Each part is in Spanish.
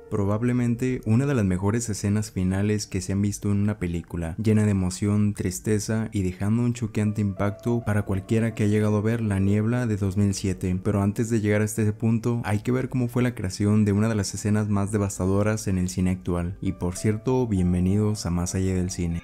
Probablemente una de las mejores escenas finales que se han visto en una película, llena de emoción, tristeza y dejando un choqueante impacto para cualquiera que haya llegado a ver La Niebla de 2007. Pero antes de llegar hasta ese punto, hay que ver cómo fue la creación de una de las escenas más devastadoras en el cine actual. Y por cierto, bienvenidos a Más Allá del Cine.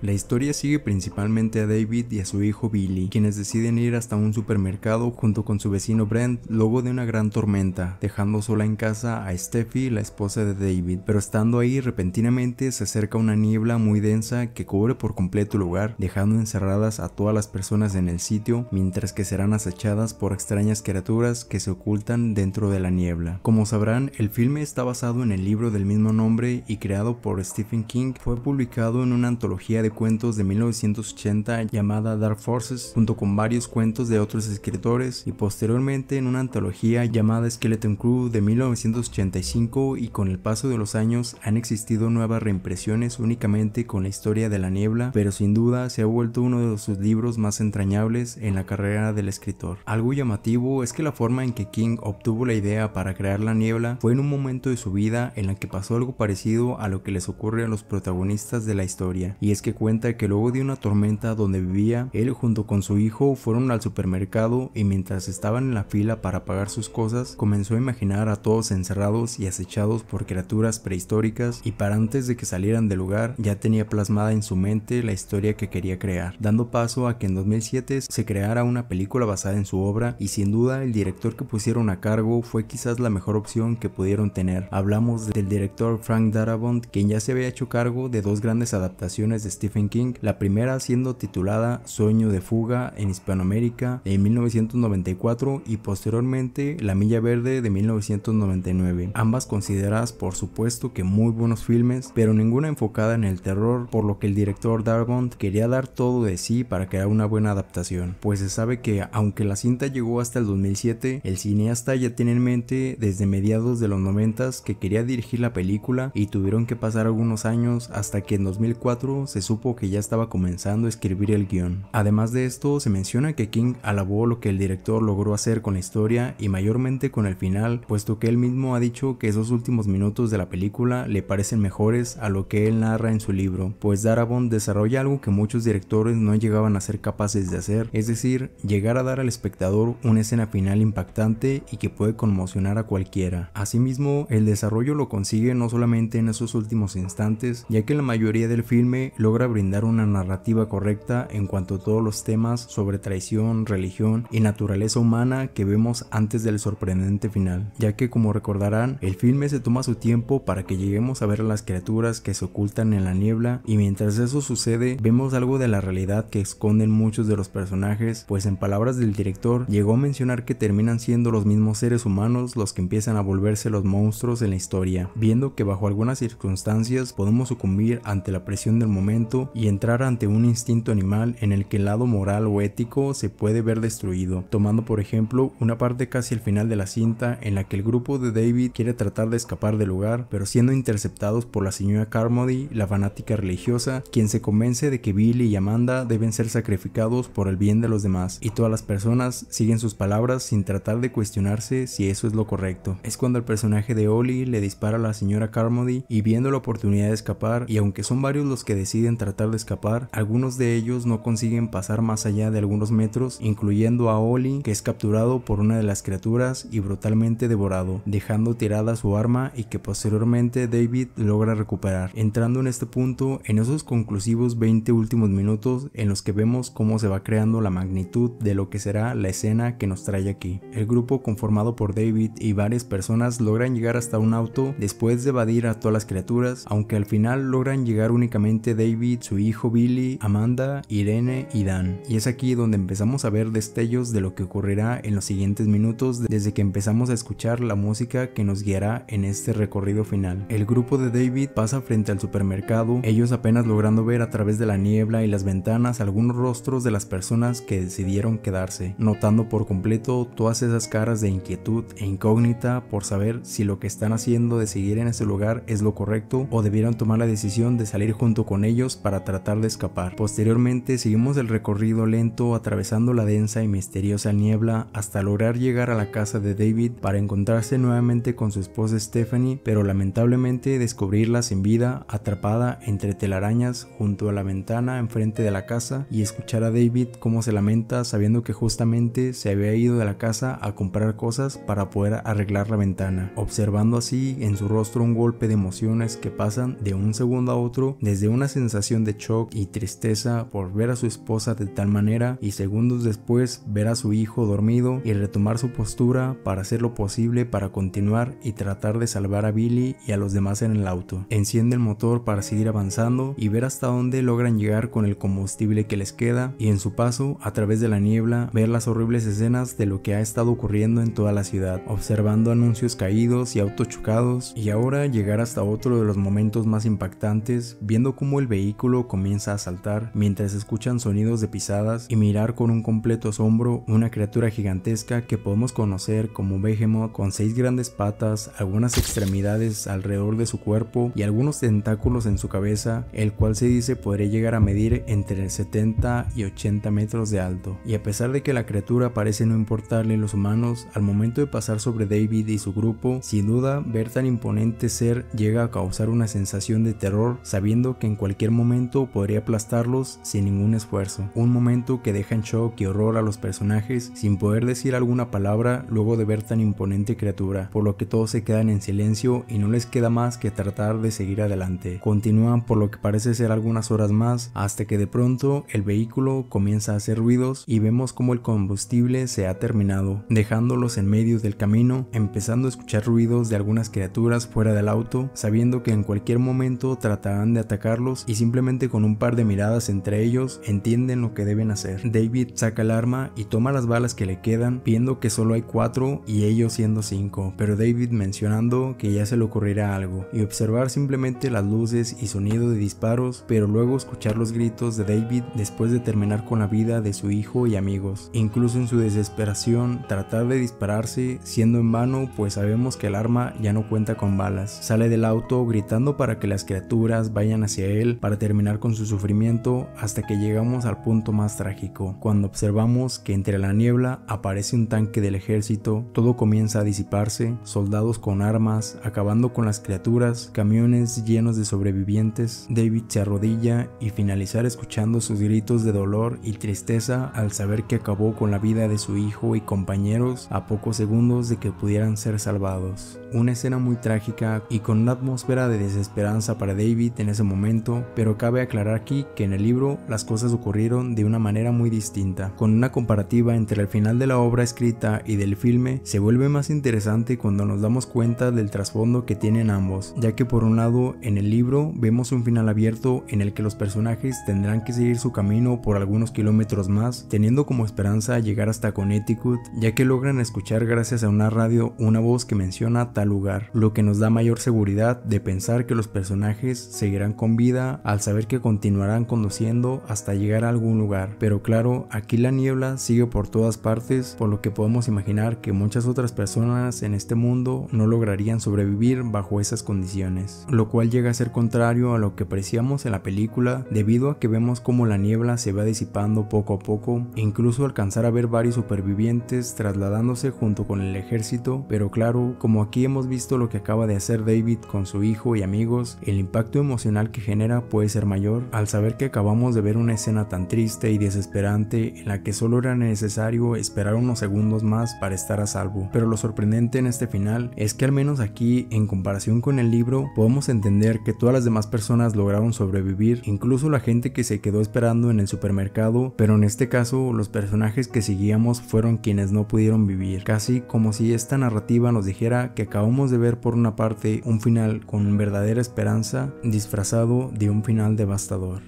La historia sigue principalmente a David y a su hijo Billy, quienes deciden ir hasta un supermercado junto con su vecino Brent luego de una gran tormenta, dejando sola en casa a Steffi, la esposa de David. Pero estando ahí, repentinamente se acerca una niebla muy densa que cubre por completo el lugar, dejando encerradas a todas las personas en el sitio, mientras que serán acechadas por extrañas criaturas que se ocultan dentro de la niebla. Como sabrán, el filme está basado en el libro del mismo nombre y creado por Stephen King. Fue publicado en una antología de cuentos de 1980 llamada Dark Forces, junto con varios cuentos de otros escritores, y posteriormente en una antología llamada Skeleton Crew de 1985, y con el paso de los años han existido nuevas reimpresiones únicamente con la historia de la niebla, pero sin duda se ha vuelto uno de sus libros más entrañables en la carrera del escritor. Algo llamativo es que la forma en que King obtuvo la idea para crear la niebla fue en un momento de su vida en la que pasó algo parecido a lo que les ocurre a los protagonistas de la historia, y es que cuenta que luego de una tormenta donde vivía, él junto con su hijo fueron al supermercado y mientras estaban en la fila para pagar sus cosas, comenzó a imaginar a todos encerrados y acechados por criaturas prehistóricas, y para antes de que salieran del lugar ya tenía plasmada en su mente la historia que quería crear, dando paso a que en 2007 se creara una película basada en su obra, y sin duda el director que pusieron a cargo fue quizás la mejor opción que pudieron tener. Hablamos del director Frank Darabont, quien ya se había hecho cargo de dos grandes adaptaciones de Stephen King, la primera siendo titulada Sueño de Fuga en Hispanoamérica en 1994 y posteriormente La Milla Verde de 1999, ambas consideradas por supuesto que muy buenos filmes, pero ninguna enfocada en el terror, por lo que el director Darabont quería dar todo de sí para crear una buena adaptación, pues se sabe que aunque la cinta llegó hasta el 2007, el cineasta ya tiene en mente desde mediados de los 90s que quería dirigir la película, y tuvieron que pasar algunos años hasta que en 2004 se supo que ya estaba comenzando a escribir el guión. Además de esto, se menciona que King alabó lo que el director logró hacer con la historia y mayormente con el final, puesto que él mismo ha dicho que esos últimos minutos de la película le parecen mejores a lo que él narra en su libro, pues Darabont desarrolla algo que muchos directores no llegaban a ser capaces de hacer, es decir, llegar a dar al espectador una escena final impactante y que puede conmocionar a cualquiera. Asimismo, el desarrollo lo consigue no solamente en esos últimos instantes, ya que la mayoría del filme logra brindar una narrativa correcta en cuanto a todos los temas sobre traición, religión y naturaleza humana que vemos antes del sorprendente final, ya que como recordarán, el filme se toma su tiempo para que lleguemos a ver a las criaturas que se ocultan en la niebla, y mientras eso sucede vemos algo de la realidad que esconden muchos de los personajes, pues en palabras del director llegó a mencionar que terminan siendo los mismos seres humanos los que empiezan a volverse los monstruos en la historia, viendo que bajo algunas circunstancias podemos sucumbir ante la presión del momento y entrar ante un instinto animal en el que el lado moral o ético se puede ver destruido, tomando por ejemplo una parte casi al final de la cinta en la que el grupo de David quiere tratar de escapar del lugar, pero siendo interceptados por la señora Carmody, la fanática religiosa, quien se convence de que Billy y Amanda deben ser sacrificados por el bien de los demás, y todas las personas siguen sus palabras sin tratar de cuestionarse si eso es lo correcto. Es cuando el personaje de Ollie le dispara a la señora Carmody, y viendo la oportunidad de escapar, y aunque son varios los que deciden tratar de escapar, algunos de ellos no consiguen pasar más allá de algunos metros, incluyendo a Ollie, que es capturado por una de las criaturas y brutalmente devorado, dejando tirada su arma y que posteriormente David logra recuperar, entrando en este punto en esos conclusivos 20 últimos minutos en los que vemos cómo se va creando la magnitud de lo que será la escena que nos trae aquí. El grupo, conformado por David y varias personas, logran llegar hasta un auto después de evadir a todas las criaturas, aunque al final logran llegar únicamente David David, su hijo Billy, Amanda, Irene y Dan. Y es aquí donde empezamos a ver destellos de lo que ocurrirá en los siguientes minutos desde que empezamos a escuchar la música que nos guiará en este recorrido final. El grupo de David pasa frente al supermercado, ellos apenas logrando ver a través de la niebla y las ventanas algunos rostros de las personas que decidieron quedarse, notando por completo todas esas caras de inquietud e incógnita por saber si lo que están haciendo de seguir en ese lugar es lo correcto o debieron tomar la decisión de salir junto con ellos para tratar de escapar. Posteriormente seguimos el recorrido lento atravesando la densa y misteriosa niebla hasta lograr llegar a la casa de David para encontrarse nuevamente con su esposa Stephanie, pero lamentablemente descubrirla sin vida, atrapada entre telarañas junto a la ventana enfrente de la casa, y escuchar a David cómo se lamenta sabiendo que justamente se había ido de la casa a comprar cosas para poder arreglar la ventana, observando así en su rostro un golpe de emociones que pasan de un segundo a otro, desde una sensación de shock y tristeza por ver a su esposa de tal manera y segundos después ver a su hijo dormido y retomar su postura para hacer lo posible para continuar y tratar de salvar a Billy y a los demás en el auto. Enciende el motor para seguir avanzando y ver hasta dónde logran llegar con el combustible que les queda, y en su paso a través de la niebla ver las horribles escenas de lo que ha estado ocurriendo en toda la ciudad, observando anuncios caídos y autos chocados, y ahora llegar hasta otro de los momentos más impactantes, viendo cómo el vehículo comienza a saltar mientras escuchan sonidos de pisadas y mirar con un completo asombro una criatura gigantesca que podemos conocer como Behemoth, con 6 grandes patas, algunas extremidades alrededor de su cuerpo y algunos tentáculos en su cabeza, el cual se dice podría llegar a medir entre 70 y 80 metros de alto. Y a pesar de que la criatura parece no importarle a los humanos, al momento de pasar sobre David y su grupo, sin duda ver tan imponente ser llega a causar una sensación de terror, sabiendo que en cualquier momento podría aplastarlos sin ningún esfuerzo. Un momento que deja en shock y horror a los personajes sin poder decir alguna palabra luego de ver tan imponente criatura, por lo que todos se quedan en silencio y no les queda más que tratar de seguir adelante. Continúan por lo que parece ser algunas horas más hasta que de pronto el vehículo comienza a hacer ruidos y vemos como el combustible se ha terminado, dejándolos en medio del camino, empezando a escuchar ruidos de algunas criaturas fuera del auto, sabiendo que en cualquier momento tratarán de atacarlos y simplemente con un par de miradas entre ellos entienden lo que deben hacer. David saca el arma y toma las balas que le quedan, viendo que solo hay 4 y ellos siendo 5, pero David mencionando que ya se le ocurrirá algo, y observar simplemente las luces y sonido de disparos, pero luego escuchar los gritos de David después de terminar con la vida de su hijo y amigos. Incluso en su desesperación tratar de dispararse, siendo en vano pues sabemos que el arma ya no cuenta con balas. Sale del auto gritando para que las criaturas vayan hacia él para terminar con su sufrimiento, hasta que llegamos al punto más trágico, cuando observamos que entre la niebla aparece un tanque del ejército, todo comienza a disiparse, soldados con armas acabando con las criaturas, camiones llenos de sobrevivientes. David se arrodilla y finalizar escuchando sus gritos de dolor y tristeza al saber que acabó con la vida de su hijo y compañeros a pocos segundos de que pudieran ser salvados. Una escena muy trágica y con una atmósfera de desesperanza para David en ese momento, pero cabe aclarar aquí que en el libro las cosas ocurrieron de una manera muy distinta. Con una comparativa entre el final de la obra escrita y del filme, se vuelve más interesante cuando nos damos cuenta del trasfondo que tienen ambos, ya que por un lado en el libro vemos un final abierto en el que los personajes tendrán que seguir su camino por algunos kilómetros más, teniendo como esperanza llegar hasta Connecticut, ya que logran escuchar gracias a una radio una voz que menciona tal lugar, lo que nos da mayor seguridad de pensar que los personajes seguirán con vida al saber que continuarán conduciendo hasta llegar a algún lugar. Pero claro, aquí la niebla sigue por todas partes, por lo que podemos imaginar que muchas otras personas en este mundo no lograrían sobrevivir bajo esas condiciones, lo cual llega a ser contrario a lo que apreciamos en la película, debido a que vemos como la niebla se va disipando poco a poco, e incluso alcanzar a ver varios supervivientes trasladándose junto con el ejército. Pero claro, como aquí hemos visto lo que acaba de hacer David con su hijo y amigos, el impacto emocional que genera puede ser mayor al saber que acabamos de ver una escena tan triste y desesperante en la que solo era necesario esperar unos segundos más para estar a salvo. Pero lo sorprendente en este final es que al menos aquí, en comparación con el libro, podemos entender que todas las demás personas lograron sobrevivir, incluso la gente que se quedó esperando en el supermercado, pero en este caso los personajes que seguíamos fueron quienes no pudieron vivir, casi como si esta narrativa nos dijera que acabamos de ver por una parte un final con verdadera esperanza disfrazado de un final devastador.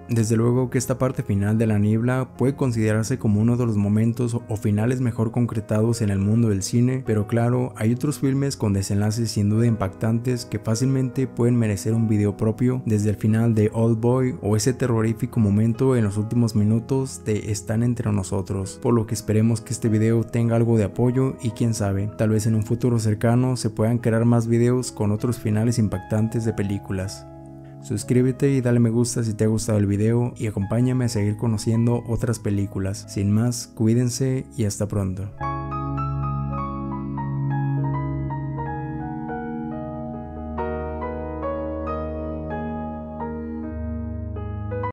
Desde luego que esta parte final de La Niebla puede considerarse como uno de los momentos o finales mejor concretados en el mundo del cine, pero claro, hay otros filmes con desenlaces sin duda impactantes que fácilmente pueden merecer un video propio, desde el final de Oldboy o ese terrorífico momento en los últimos minutos de Están entre nosotros, por lo que esperemos que este video tenga algo de apoyo y quién sabe, tal vez en un futuro cercano se puedan crear más videos con otros finales impactantes de películas. Suscríbete y dale me gusta si te ha gustado el video y acompáñame a seguir conociendo otras películas. Sin más, cuídense y hasta pronto.